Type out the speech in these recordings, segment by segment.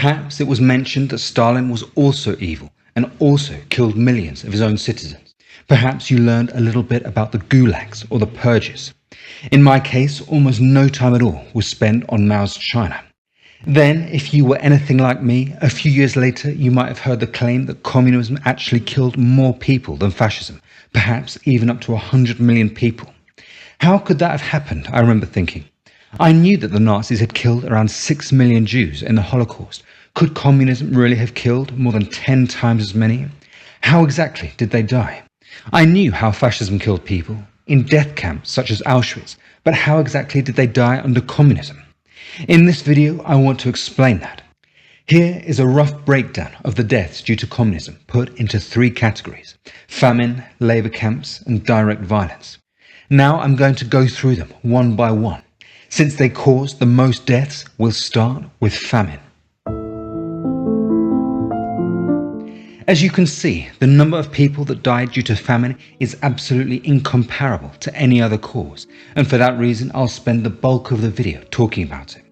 Perhaps it was mentioned that Stalin was also evil and also killed millions of his own citizens. Perhaps you learned a little bit about the gulags or the purges. In my case, almost no time at all was spent on Mao's China. Then, if you were anything like me, a few years later you might have heard the claim that communism actually killed more people than fascism, perhaps even up to 100 million people. How could that have happened, I remember thinking. I knew that the Nazis had killed around 6 million Jews in the Holocaust. Could communism really have killed more than 10 times as many? How exactly did they die? I knew how fascism killed people, in death camps such as Auschwitz, but how exactly did they die under communism? In this video, I want to explain that. Here is a rough breakdown of the deaths due to communism put into 3 categories: famine, labour camps, and direct violence. Now I'm going to go through them one by one. Since they caused the most deaths, we'll start with famine. As you can see, the number of people that died due to famine is absolutely incomparable to any other cause, and for that reason I'll spend the bulk of the video talking about it.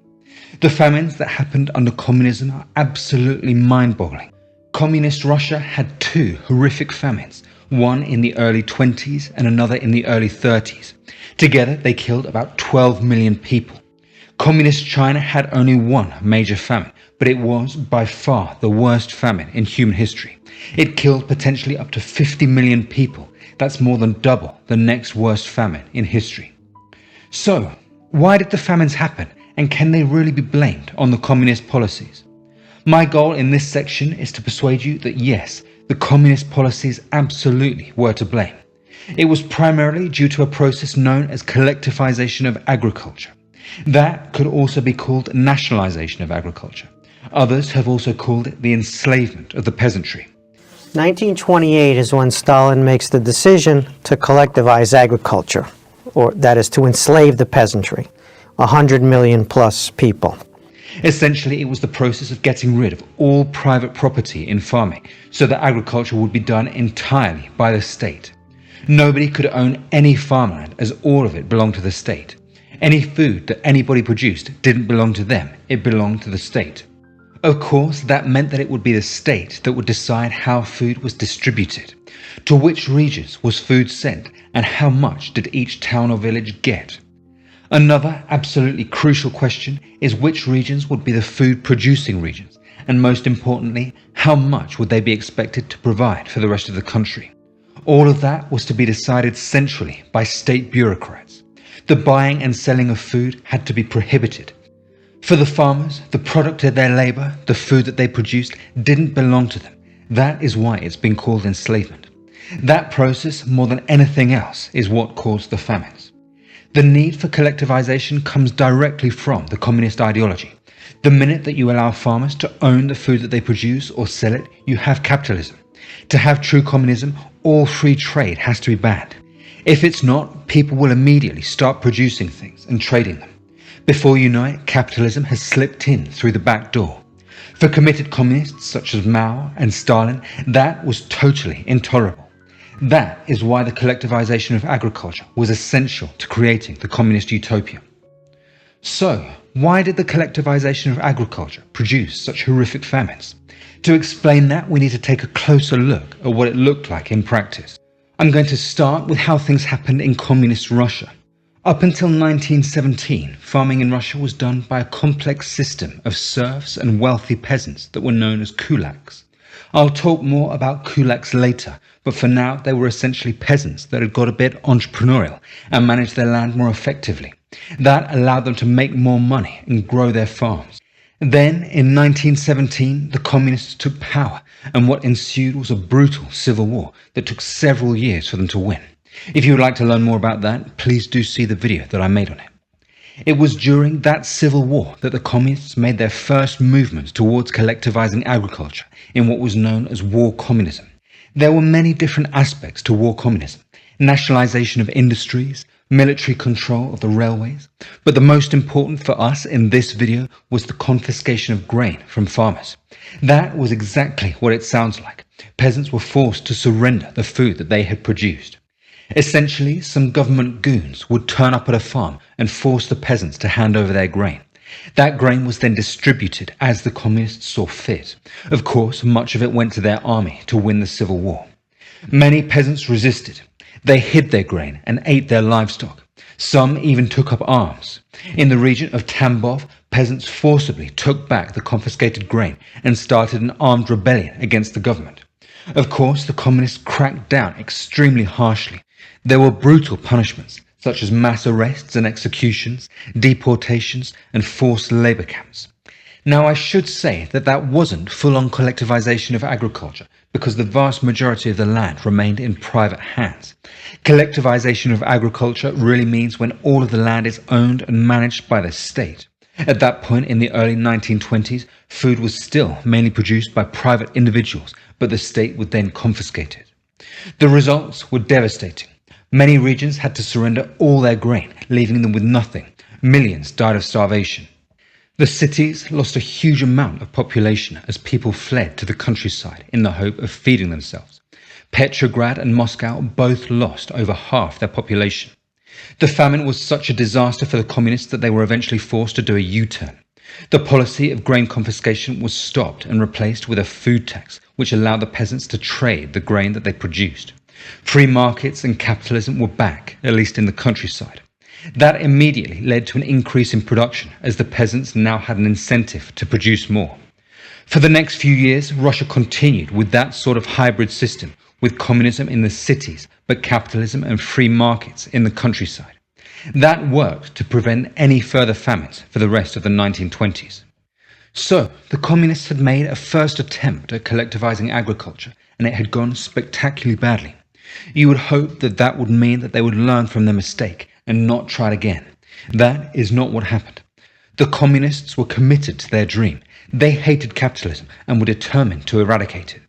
The famines that happened under communism are absolutely mind-boggling. Communist Russia had 2 horrific famines, one in the early 20s and another in the early 30s. Together they killed about 12 million people. Communist China had only one major famine, but it was by far the worst famine in human history. It killed potentially up to 50 million people. That's more than double the next worst famine in history. So, why did the famines happen, and can they really be blamed on the communist policies? My goal in this section is to persuade you that yes, the communist policies absolutely were to blame. It was primarily due to a process known as collectivization of agriculture. That could also be called nationalization of agriculture. Others have also called it the enslavement of the peasantry. 1928 is when Stalin makes the decision to collectivize agriculture, or that is to enslave the peasantry, 100 million plus people. Essentially, it was the process of getting rid of all private property in farming so that agriculture would be done entirely by the state. Nobody could own any farmland as all of it belonged to the state. Any food that anybody produced didn't belong to them, it belonged to the state. Of course, that meant that it would be the state that would decide how food was distributed, to which regions was food sent, and how much did each town or village get. Another absolutely crucial question is which regions would be the food producing regions, and most importantly, how much would they be expected to provide for the rest of the country. All of that was to be decided centrally by state bureaucrats. The buying and selling of food had to be prohibited. For the farmers, the product of their labour, the food that they produced, didn't belong to them. That is why it's been called enslavement. That process, more than anything else, is what caused the famines. The need for collectivization comes directly from the communist ideology. The minute that you allow farmers to own the food that they produce or sell it, you have capitalism. To have true communism, all free trade has to be banned. If it's not, people will immediately start producing things and trading them. Before you know it, capitalism has slipped in through the back door. For committed communists such as Mao and Stalin, that was totally intolerable. That is why the collectivization of agriculture was essential to creating the communist utopia. So, why did the collectivization of agriculture produce such horrific famines? To explain that, we need to take a closer look at what it looked like in practice. I'm going to start with how things happened in communist Russia. Up until 1917, farming in Russia was done by a complex system of serfs and wealthy peasants that were known as kulaks. I'll talk more about kulaks later, but for now they were essentially peasants that had got a bit entrepreneurial and managed their land more effectively. That allowed them to make more money and grow their farms. Then, in 1917, the communists took power, and what ensued was a brutal civil war that took several years for them to win. If you would like to learn more about that, please do see the video that I made on it. It was during that civil war that the communists made their first movements towards collectivizing agriculture in what was known as war communism. There were many different aspects to war communism: nationalization of industries, military control of the railways, but the most important for us in this video was the confiscation of grain from farmers. That was exactly what it sounds like. Peasants were forced to surrender the food that they had produced. Essentially, some government goons would turn up at a farm and force the peasants to hand over their grain. That grain was then distributed as the communists saw fit. Of course, much of it went to their army to win the civil war. Many peasants resisted. They hid their grain and ate their livestock. Some even took up arms. In the region of Tambov, peasants forcibly took back the confiscated grain and started an armed rebellion against the government. Of course, the communists cracked down extremely harshly. There were brutal punishments, such as mass arrests and executions, deportations, and forced labor camps. Now, I should say that that wasn't full-on collectivization of agriculture, because the vast majority of the land remained in private hands. Collectivization of agriculture really means when all of the land is owned and managed by the state. At that point in the early 1920s, food was still mainly produced by private individuals, but the state would then confiscate it. The results were devastating. Many regions had to surrender all their grain, leaving them with nothing. Millions died of starvation. The cities lost a huge amount of population as people fled to the countryside in the hope of feeding themselves. Petrograd and Moscow both lost over half their population. The famine was such a disaster for the communists that they were eventually forced to do a U-turn. The policy of grain confiscation was stopped and replaced with a food tax, which allowed the peasants to trade the grain that they produced. Free markets and capitalism were back, at least in the countryside. That immediately led to an increase in production, as the peasants now had an incentive to produce more. For the next few years, Russia continued with that sort of hybrid system, with communism in the cities, but capitalism and free markets in the countryside. That worked to prevent any further famines for the rest of the 1920s. So, the communists had made a first attempt at collectivizing agriculture, and it had gone spectacularly badly. You would hope that that would mean that they would learn from their mistake and not try it again. That is not what happened. The communists were committed to their dream. They hated capitalism and were determined to eradicate it.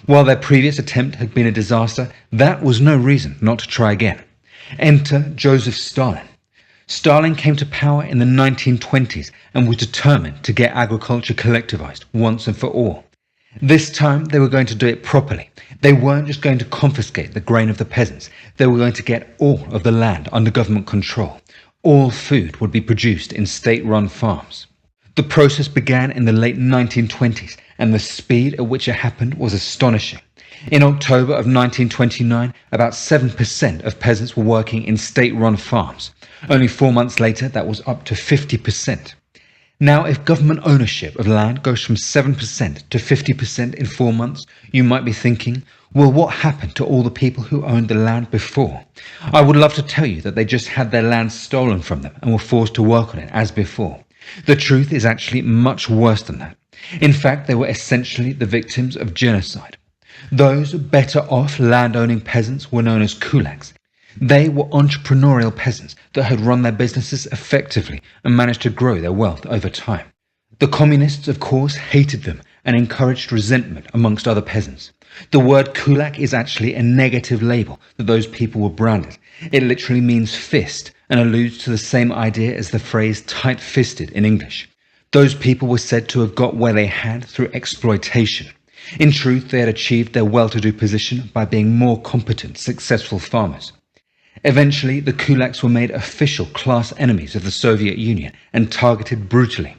While their previous attempt had been a disaster, that was no reason not to try again. Enter Joseph Stalin. Stalin came to power in the 1920s and was determined to get agriculture collectivized once and for all. This time they were going to do it properly. They weren't just going to confiscate the grain of the peasants. They were going to get all of the land under government control. All food would be produced in state-run farms. The process began in the late 1920s, and the speed at which it happened was astonishing. In October of 1929, about 7% of peasants were working in state-run farms. Only 4 months later, that was up to 50%. Now, if government ownership of land goes from 7% to 50% in 4 months, you might be thinking, well, what happened to all the people who owned the land before? I would love to tell you that they just had their land stolen from them and were forced to work on it as before. The truth is actually much worse than that. In fact, they were essentially the victims of genocide. Those better off land-owning peasants were known as kulaks. They were entrepreneurial peasants that had run their businesses effectively and managed to grow their wealth over time. The communists, of course, hated them and encouraged resentment amongst other peasants. The word kulak is actually a negative label that those people were branded. It literally means fist and alludes to the same idea as the phrase tight-fisted in English. Those people were said to have got where they had through exploitation. In truth, they had achieved their well-to-do position by being more competent, successful farmers. Eventually, the kulaks were made official class enemies of the Soviet Union and targeted brutally.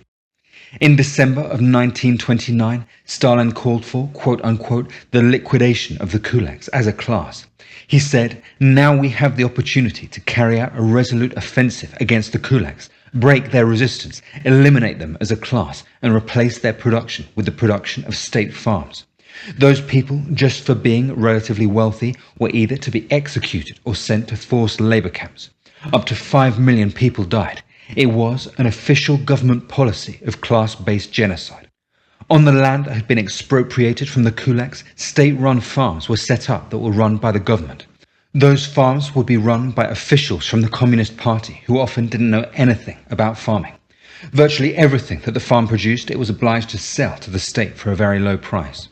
In December of 1929, Stalin called for, quote-unquote, the liquidation of the kulaks as a class. He said, now we have the opportunity to carry out a resolute offensive against the kulaks, break their resistance, eliminate them as a class, and replace their production with the production of state farms. Those people, just for being relatively wealthy, were either to be executed or sent to forced labor camps. Up to 5 million people died. It was an official government policy of class-based genocide. On the land that had been expropriated from the kulaks, state-run farms were set up that were run by the government. Those farms would be run by officials from the Communist Party who often didn't know anything about farming. Virtually everything that the farm produced it was obliged to sell to the state for a very low price.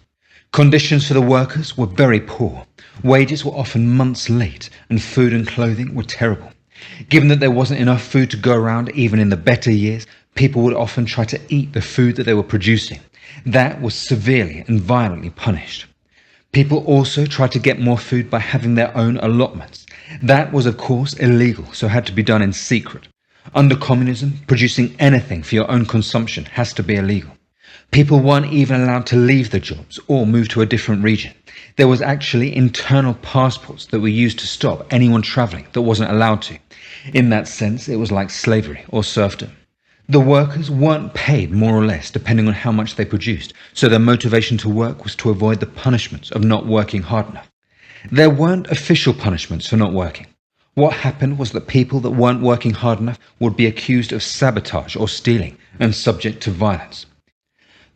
Conditions for the workers were very poor. Wages were often months late, and food and clothing were terrible. Given that there wasn't enough food to go around even in the better years, people would often try to eat the food that they were producing. That was severely and violently punished. People also tried to get more food by having their own allotments. That was, of course, illegal, so had to be done in secret. Under communism, producing anything for your own consumption has to be illegal. People weren't even allowed to leave their jobs or move to a different region. There was actually internal passports that were used to stop anyone travelling that wasn't allowed to. In that sense, it was like slavery or serfdom. The workers weren't paid more or less depending on how much they produced, so their motivation to work was to avoid the punishments of not working hard enough. There weren't official punishments for not working. What happened was that people that weren't working hard enough would be accused of sabotage or stealing and subject to violence.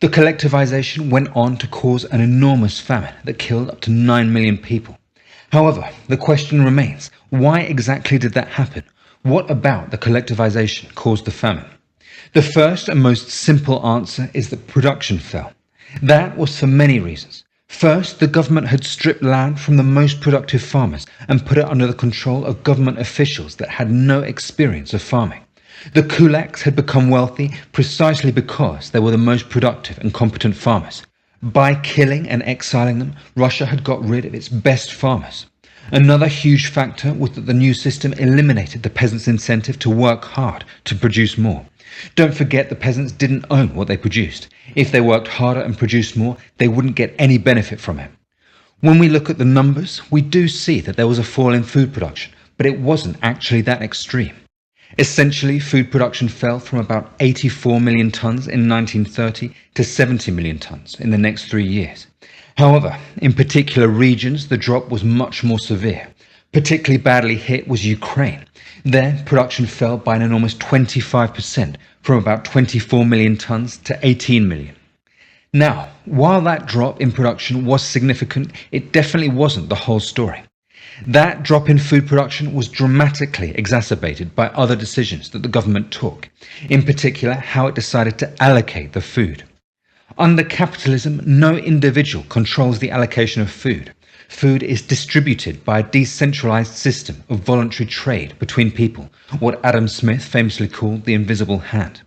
The collectivization went on to cause an enormous famine that killed up to 9 million people. However, the question remains, why exactly did that happen? What about the collectivization caused the famine? The first and most simple answer is that production fell. That was for many reasons. First, the government had stripped land from the most productive farmers and put it under the control of government officials that had no experience of farming. The kulaks had become wealthy precisely because they were the most productive and competent farmers. By killing and exiling them, Russia had got rid of its best farmers. Another huge factor was that the new system eliminated the peasants' incentive to work hard to produce more. Don't forget the peasants didn't own what they produced. If they worked harder and produced more, they wouldn't get any benefit from it. When we look at the numbers, we do see that there was a fall in food production, but it wasn't actually that extreme. Essentially, food production fell from about 84 million tons in 1930 to 70 million tons in the next 3 years. However, in particular regions, the drop was much more severe. Particularly badly hit was Ukraine. There, production fell by an enormous 25%, from about 24 million tons to 18 million. Now, while that drop in production was significant, it definitely wasn't the whole story. That drop in food production was dramatically exacerbated by other decisions that the government took, in particular how it decided to allocate the food. Under capitalism, no individual controls the allocation of food. Food is distributed by a decentralized system of voluntary trade between people, what Adam Smith famously called the invisible hand.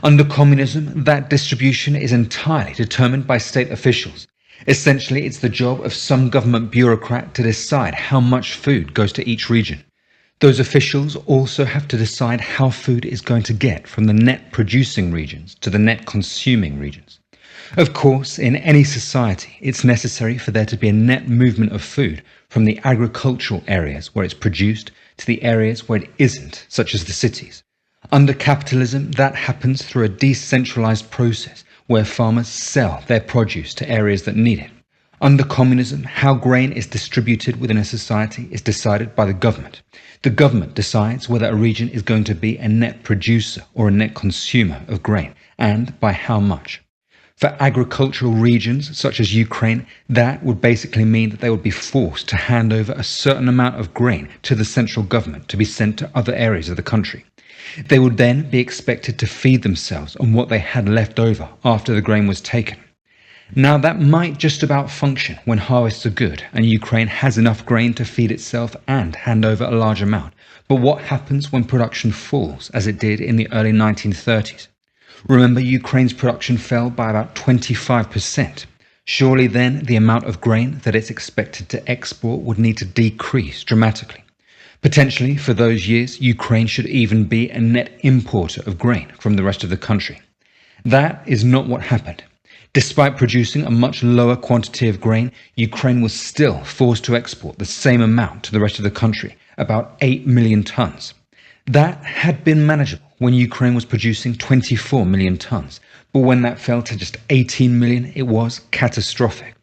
Under communism, that distribution is entirely determined by state officials. Essentially, it's the job of some government bureaucrat to decide how much food goes to each region. Those officials also have to decide how food is going to get from the net producing regions to the net consuming regions. Of course, in any society, it's necessary for there to be a net movement of food from the agricultural areas where it's produced to the areas where it isn't, such as the cities. Under capitalism, that happens through a decentralized process where farmers sell their produce to areas that need it. Under communism, how grain is distributed within a society is decided by the government. The government decides whether a region is going to be a net producer or a net consumer of grain, and by how much. For agricultural regions such as Ukraine, that would basically mean that they would be forced to hand over a certain amount of grain to the central government to be sent to other areas of the country. They would then be expected to feed themselves on what they had left over after the grain was taken. Now that might just about function when harvests are good and Ukraine has enough grain to feed itself and hand over a large amount. But what happens when production falls, as it did in the early 1930s? Remember, Ukraine's production fell by about 25%. Surely then the amount of grain that it's expected to export would need to decrease dramatically. Potentially, for those years, Ukraine should even be a net importer of grain from the rest of the country. That is not what happened. Despite producing a much lower quantity of grain, Ukraine was still forced to export the same amount to the rest of the country, about 8 million tons. That had been manageable when Ukraine was producing 24 million tons, but when that fell to just 18 million, it was catastrophic.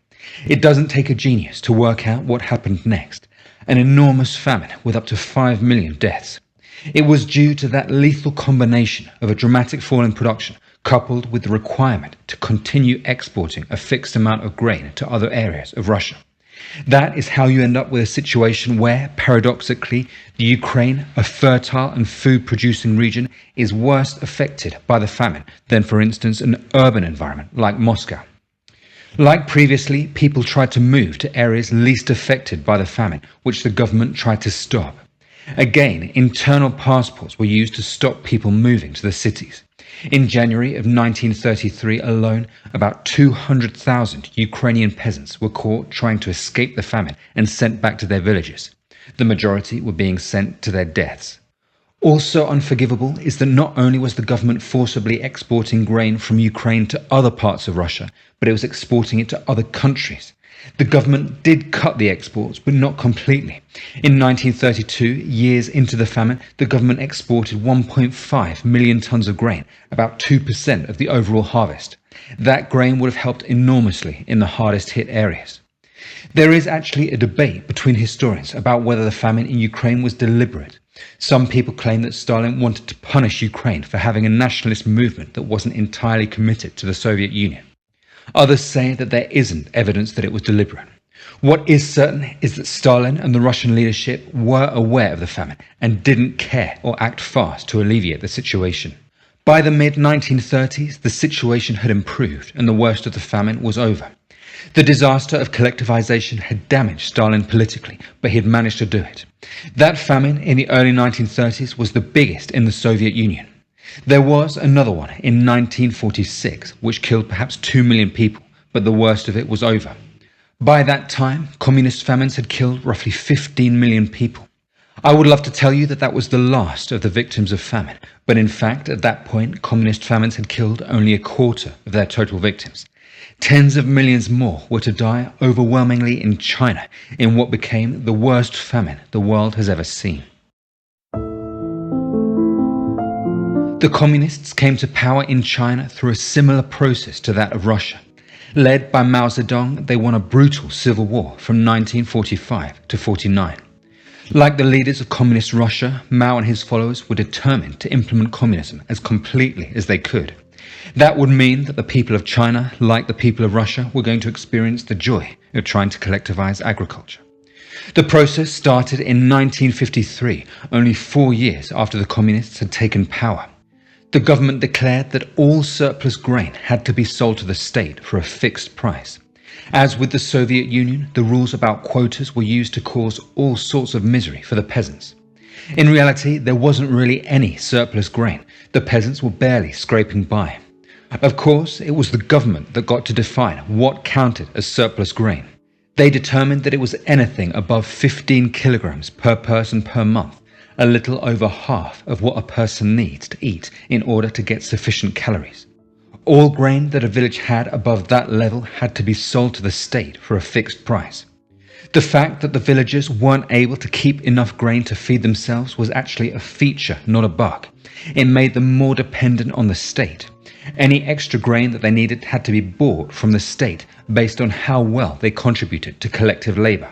It doesn't take a genius to work out what happened next. An enormous famine with up to 5 million deaths. It was due to that lethal combination of a dramatic fall in production coupled with the requirement to continue exporting a fixed amount of grain to other areas of Russia. That is how you end up with a situation where, paradoxically, the Ukraine, a fertile and food-producing region, is worse affected by the famine than, for instance, an urban environment like Moscow. Like previously, people tried to move to areas least affected by the famine, which the government tried to stop. Again, internal passports were used to stop people moving to the cities. In January of 1933 alone, about 200,000 Ukrainian peasants were caught trying to escape the famine and sent back to their villages. The majority were being sent to their deaths. Also unforgivable is that not only was the government forcibly exporting grain from Ukraine to other parts of Russia, but it was exporting it to other countries. The government did cut the exports, but not completely. In 1932, years into the famine, the government exported 1.5 million tons of grain, about 2% of the overall harvest. That grain would have helped enormously in the hardest hit areas. There is actually a debate between historians about whether the famine in Ukraine was deliberate. Some people claim that Stalin wanted to punish Ukraine for having a nationalist movement that wasn't entirely committed to the Soviet Union. Others say that there isn't evidence that it was deliberate. What is certain is that Stalin and the Russian leadership were aware of the famine and didn't care or act fast to alleviate the situation. By the mid-1930s, the situation had improved and the worst of the famine was over. The disaster of collectivization had damaged Stalin politically, but he had managed to do it. That famine in the early 1930s was the biggest in the Soviet Union. There was another one in 1946, which killed perhaps 2 million people, but the worst of it was over. By that time, communist famines had killed roughly 15 million people. I would love to tell you that that was the last of the victims of famine, but in fact, at that point, communist famines had killed only a quarter of their total victims. Tens of millions more were to die overwhelmingly in China, in what became the worst famine the world has ever seen. The communists came to power in China through a similar process to that of Russia. Led by Mao Zedong, they won a brutal civil war from 1945 to 49. Like the leaders of communist Russia, Mao and his followers were determined to implement communism as completely as they could. That would mean that the people of China, like the people of Russia, were going to experience the joy of trying to collectivize agriculture. The process started in 1953, only 4 years after the communists had taken power. The government declared that all surplus grain had to be sold to the state for a fixed price. As with the Soviet Union, the rules about quotas were used to cause all sorts of misery for the peasants. In reality, there wasn't really any surplus grain. The peasants were barely scraping by. Of course, it was the government that got to define what counted as surplus grain. They determined that it was anything above 15 kilograms per person per month, a little over half of what a person needs to eat in order to get sufficient calories. All grain that a village had above that level had to be sold to the state for a fixed price. The fact that the villagers weren't able to keep enough grain to feed themselves was actually a feature, not a bug. It made them more dependent on the state. Any extra grain that they needed had to be bought from the state based on how well they contributed to collective labor.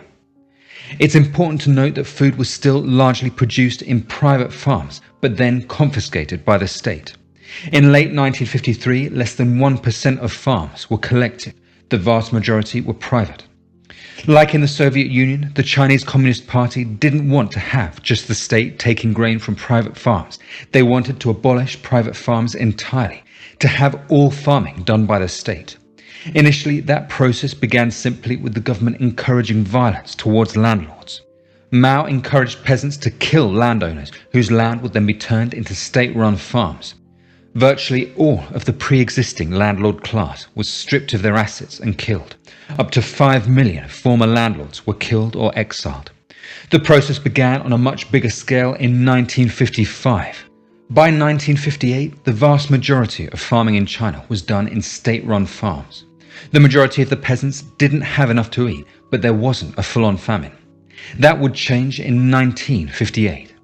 It's important to note that food was still largely produced in private farms, but then confiscated by the state. In late 1953, less than 1% of farms were collective. The vast majority were private. Like in the Soviet Union, the Chinese Communist Party didn't want to have just the state taking grain from private farms. They wanted to abolish private farms entirely, to have all farming done by the state. Initially, that process began simply with the government encouraging violence towards landlords. Mao encouraged peasants to kill landowners, whose land would then be turned into state-run farms. Virtually all of the pre-existing landlord class was stripped of their assets and killed. Up to 5 million former landlords were killed or exiled. The process began on a much bigger scale in 1955. By 1958, the vast majority of farming in China was done in state-run farms. The majority of the peasants didn't have enough to eat, but there wasn't a full-on famine. That would change in 1958.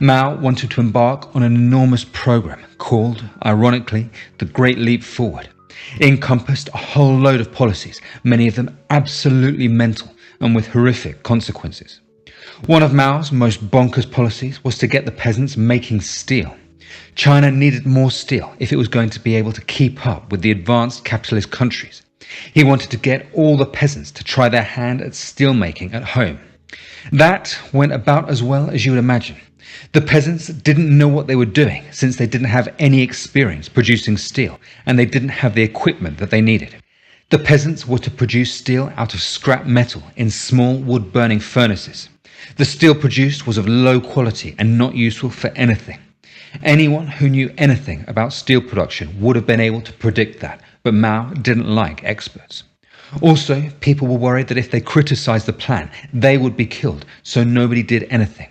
Mao wanted to embark on an enormous program called, ironically, the Great Leap Forward. It encompassed a whole load of policies, many of them absolutely mental and with horrific consequences. One of Mao's most bonkers policies was to get the peasants making steel. China needed more steel if it was going to be able to keep up with the advanced capitalist countries. He wanted to get all the peasants to try their hand at steelmaking at home. That went about as well as you would imagine. The peasants didn't know what they were doing since they didn't have any experience producing steel and they didn't have the equipment that they needed. The peasants were to produce steel out of scrap metal in small wood-burning furnaces. The steel produced was of low quality and not useful for anything. Anyone who knew anything about steel production would have been able to predict that, but Mao didn't like experts. Also, people were worried that if they criticized the plan, they would be killed, so nobody did anything.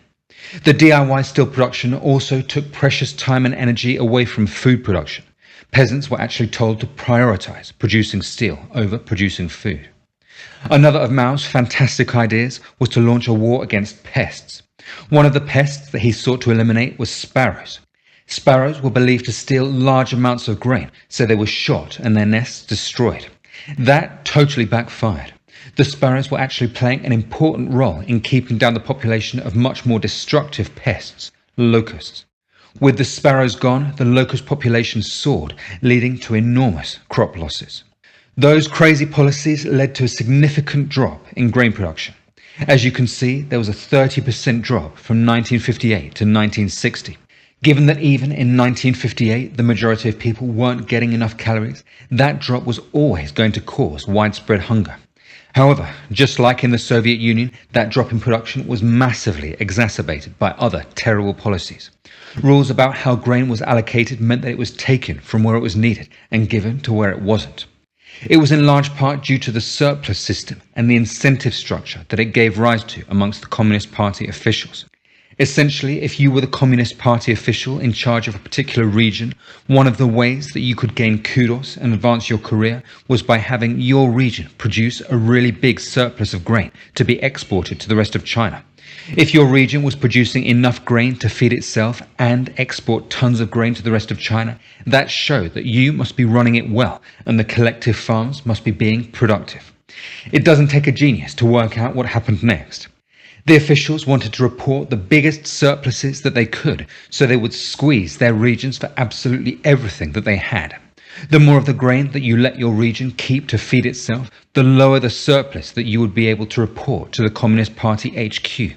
The DIY steel production also took precious time and energy away from food production. Peasants were actually told to prioritize producing steel over producing food. Another of Mao's fantastic ideas was to launch a war against pests. One of the pests that he sought to eliminate was sparrows. Sparrows were believed to steal large amounts of grain, so they were shot and their nests destroyed. That totally backfired. The sparrows were actually playing an important role in keeping down the population of much more destructive pests, locusts. With the sparrows gone, the locust population soared, leading to enormous crop losses. Those crazy policies led to a significant drop in grain production. As you can see, there was a 30% drop from 1958 to 1960. Given that even in 1958 the majority of people weren't getting enough calories, that drop was always going to cause widespread hunger. However, just like in the Soviet Union, that drop in production was massively exacerbated by other terrible policies. Rules about how grain was allocated meant that it was taken from where it was needed and given to where it wasn't. It was in large part due to the surplus system and the incentive structure that it gave rise to amongst the Communist Party officials. Essentially, if you were the Communist Party official in charge of a particular region, one of the ways that you could gain kudos and advance your career was by having your region produce a really big surplus of grain to be exported to the rest of China. If your region was producing enough grain to feed itself and export tons of grain to the rest of China, that showed that you must be running it well and the collective farms must be being productive. It doesn't take a genius to work out what happened next. The officials wanted to report the biggest surpluses that they could, so they would squeeze their regions for absolutely everything that they had. The more of the grain that you let your region keep to feed itself, the lower the surplus that you would be able to report to the Communist Party HQ.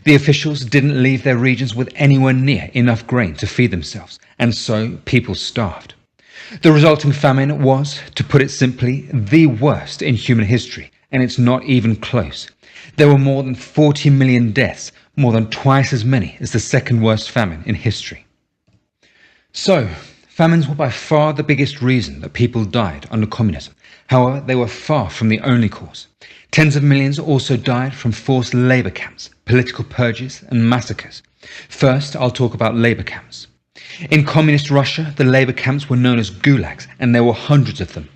The officials didn't leave their regions with anywhere near enough grain to feed themselves, and so people starved. The resulting famine was, to put it simply, the worst in human history, and it's not even close. There were more than 40 million deaths, more than twice as many as the second worst famine in history. So, famines were by far the biggest reason that people died under communism. However, they were far from the only cause. Tens of millions also died from forced labor camps, political purges, and massacres. First, I'll talk about labor camps. In communist Russia, the labor camps were known as gulags, and there were hundreds of them.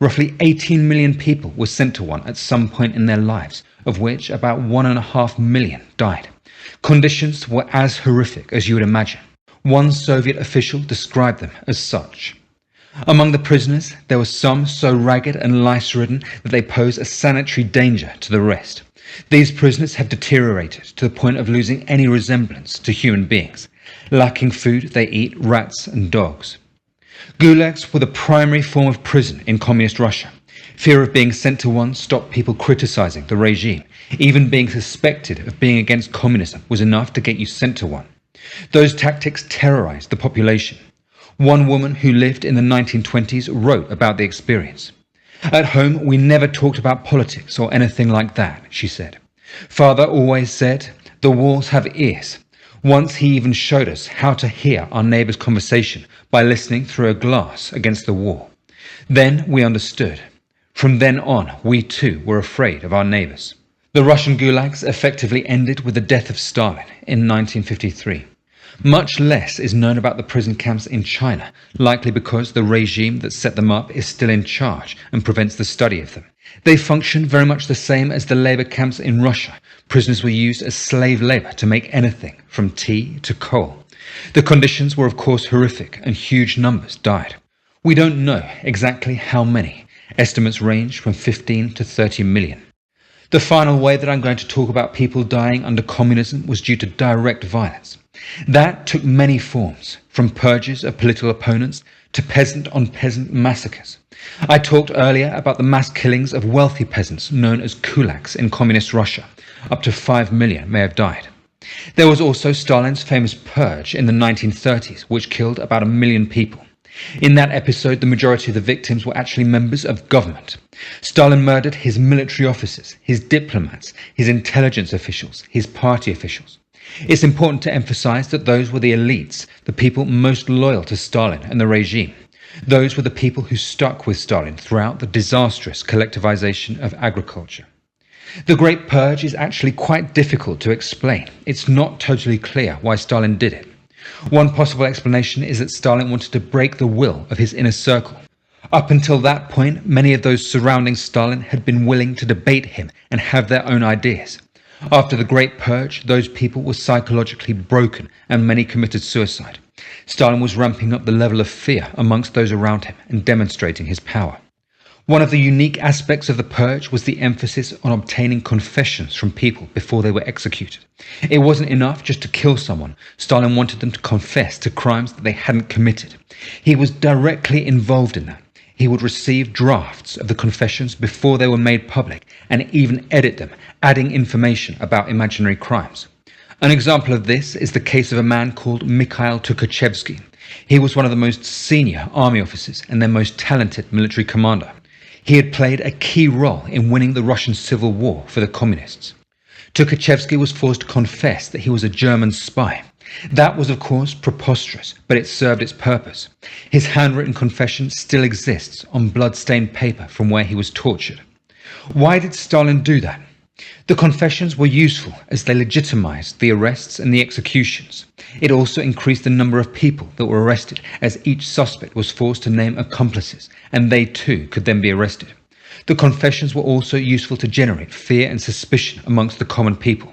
Roughly 18 million people were sent to one at some point in their lives, of which about 1.5 million died. Conditions were as horrific as you would imagine. One Soviet official described them as such. Among the prisoners, there were some so ragged and lice-ridden that they pose a sanitary danger to the rest. These prisoners have deteriorated to the point of losing any resemblance to human beings. Lacking food, they eat rats and dogs. Gulags were the primary form of prison in communist Russia. Fear of being sent to one stopped people criticizing the regime. Even being suspected of being against communism was enough to get you sent to one. Those tactics terrorized the population. One woman who lived in the 1920s wrote about the experience. "At home, we never talked about politics or anything like that," she said. "Father always said, 'The walls have ears.' Once he even showed us how to hear our neighbor's conversation by listening through a glass against the wall. Then we understood. From then on, we too were afraid of our neighbors." The Russian gulags effectively ended with the death of Stalin in 1953. Much less is known about the prison camps in China, likely because the regime that set them up is still in charge and prevents the study of them. They function very much the same as the labor camps in Russia. Prisoners were used as slave labor to make anything from tea to coal. The conditions were of course horrific and huge numbers died. We don't know exactly how many. Estimates range from 15 to 30 million. The final way that I'm going to talk about people dying under communism was due to direct violence. That took many forms, from purges of political opponents to peasant-on-peasant massacres. I talked earlier about the mass killings of wealthy peasants known as kulaks in communist Russia. Up to 5 million may have died. There was also Stalin's famous purge in the 1930s, which killed about 1 million people. In that episode, the majority of the victims were actually members of government. Stalin murdered his military officers, his diplomats, his intelligence officials, his party officials. It's important to emphasize that those were the elites, the people most loyal to Stalin and the regime. Those were the people who stuck with Stalin throughout the disastrous collectivization of agriculture. The Great Purge is actually quite difficult to explain. It's not totally clear why Stalin did it. One possible explanation is that Stalin wanted to break the will of his inner circle. Up until that point, many of those surrounding Stalin had been willing to debate him and have their own ideas. After the Great Purge, those people were psychologically broken and many committed suicide. Stalin was ramping up the level of fear amongst those around him and demonstrating his power. One of the unique aspects of the purge was the emphasis on obtaining confessions from people before they were executed. It wasn't enough just to kill someone. Stalin wanted them to confess to crimes that they hadn't committed. He was directly involved in that. He would receive drafts of the confessions before they were made public and even edit them, adding information about imaginary crimes. An example of this is the case of a man called Mikhail Tukhachevsky. He was one of the most senior army officers and their most talented military commander. He had played a key role in winning the Russian Civil War for the communists. Tukhachevsky was forced to confess that he was a German spy. That was, of course, preposterous, but it served its purpose. His handwritten confession still exists on blood-stained paper from where he was tortured. Why did Stalin do that? The confessions were useful as they legitimized the arrests and the executions. It also increased the number of people that were arrested, as each suspect was forced to name accomplices, and they too could then be arrested. The confessions were also useful to generate fear and suspicion amongst the common people.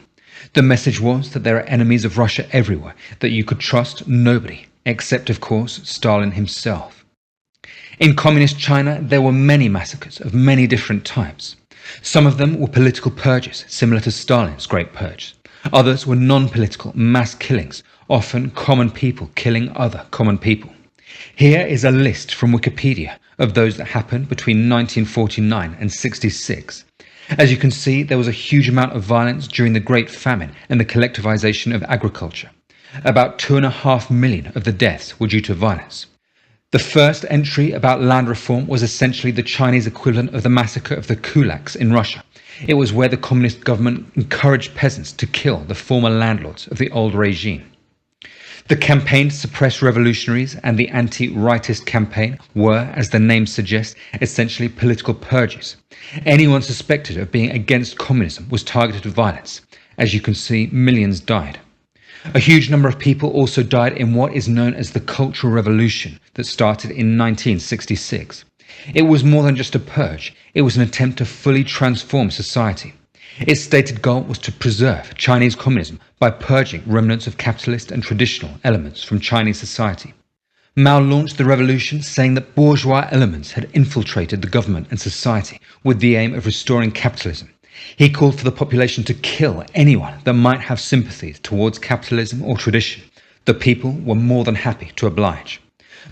The message was that there are enemies of Russia everywhere, that you could trust nobody, except of course Stalin himself. In communist China, there were many massacres of many different types. Some of them were political purges, similar to Stalin's Great Purge. Others were non-political mass killings, often common people killing other common people. Here is a list from Wikipedia of those that happened between 1949 and 66. As you can see, there was a huge amount of violence during the Great Famine and the collectivization of agriculture. About 2.5 million of the deaths were due to violence. The first entry about land reform was essentially the Chinese equivalent of the massacre of the kulaks in Russia. It was where the communist government encouraged peasants to kill the former landlords of the old regime. The campaign to suppress revolutionaries and the anti-rightist campaign were, as the name suggests, essentially political purges. Anyone suspected of being against communism was targeted with violence. As you can see, millions died. A huge number of people also died in what is known as the Cultural Revolution that started in 1966. It was more than just a purge, it was an attempt to fully transform society. Its stated goal was to preserve Chinese communism by purging remnants of capitalist and traditional elements from Chinese society. Mao launched the revolution saying that bourgeois elements had infiltrated the government and society with the aim of restoring capitalism. He called for the population to kill anyone that might have sympathies towards capitalism or tradition. The people were more than happy to oblige.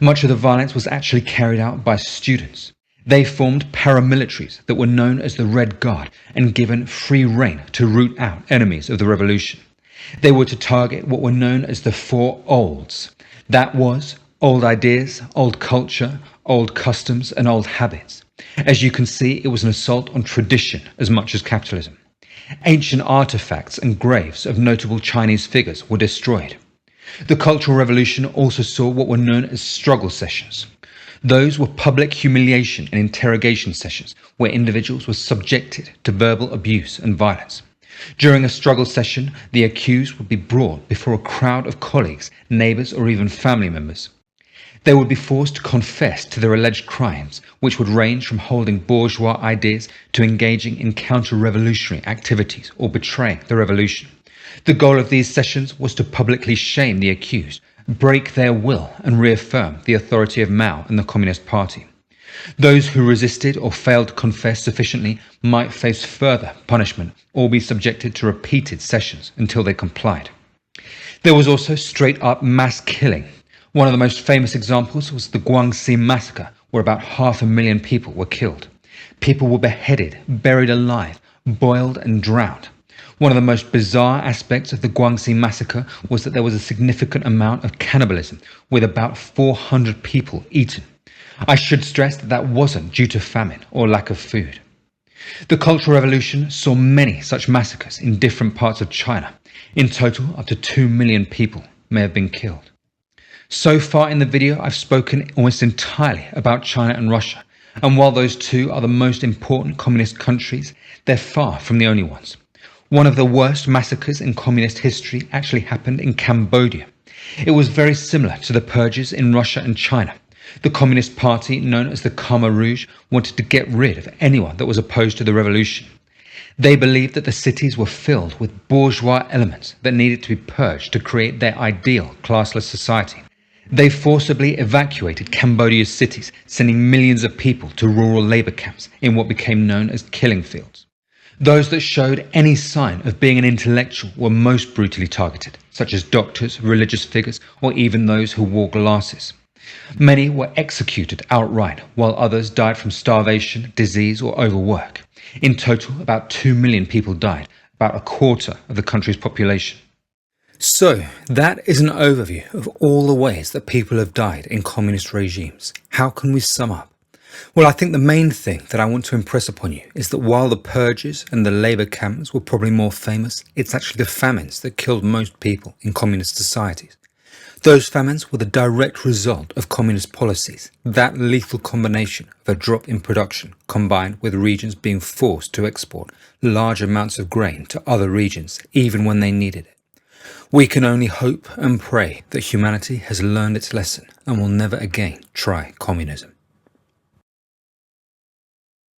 Much of the violence was actually carried out by students. They formed paramilitaries that were known as the Red Guard and given free rein to root out enemies of the revolution. They were to target what were known as the Four Olds. That was old ideas, old culture, old customs and old habits. As you can see, it was an assault on tradition as much as capitalism. Ancient artifacts and graves of notable Chinese figures were destroyed. The Cultural Revolution also saw what were known as struggle sessions. Those were public humiliation and interrogation sessions where individuals were subjected to verbal abuse and violence. During a struggle session, the accused would be brought before a crowd of colleagues, neighbours or even family members. They would be forced to confess to their alleged crimes, which would range from holding bourgeois ideas to engaging in counter-revolutionary activities or betraying the revolution. The goal of these sessions was to publicly shame the accused, break their will and reaffirm the authority of Mao and the Communist Party. Those who resisted or failed to confess sufficiently might face further punishment or be subjected to repeated sessions until they complied. There was also straight-up mass killing. One of the most famous examples was the Guangxi massacre, where about 500,000 people were killed. People were beheaded, buried alive, boiled and drowned. One of the most bizarre aspects of the Guangxi massacre was that there was a significant amount of cannibalism, with about 400 people eaten. I should stress that that wasn't due to famine or lack of food. The Cultural Revolution saw many such massacres in different parts of China. In total, up to 2 million people may have been killed. So far in the video, I've spoken almost entirely about China and Russia, And while those two are the most important communist countries, they're far from the only ones. One of the worst massacres in communist history actually happened in Cambodia. It was very similar to the purges in Russia and China. The Communist Party, known as the Khmer Rouge, wanted to get rid of anyone that was opposed to the revolution. They believed that the cities were filled with bourgeois elements that needed to be purged to create their ideal classless society. They forcibly evacuated Cambodia's cities, sending millions of people to rural labor camps in what became known as killing fields. Those that showed any sign of being an intellectual were most brutally targeted, such as doctors, religious figures, or even those who wore glasses. Many were executed outright, while others died from starvation, disease, or overwork. In total, about 2 million people died, about a quarter of the country's population. So, that is an overview of all the ways that people have died in communist regimes. How can we sum up? Well, I think the main thing that I want to impress upon you is that while the purges and the labour camps were probably more famous, it's actually the famines that killed most people in communist societies. Those famines were the direct result of communist policies, that lethal combination of a drop in production combined with regions being forced to export large amounts of grain to other regions even when they needed it. We can only hope and pray that humanity has learned its lesson and will never again try communism.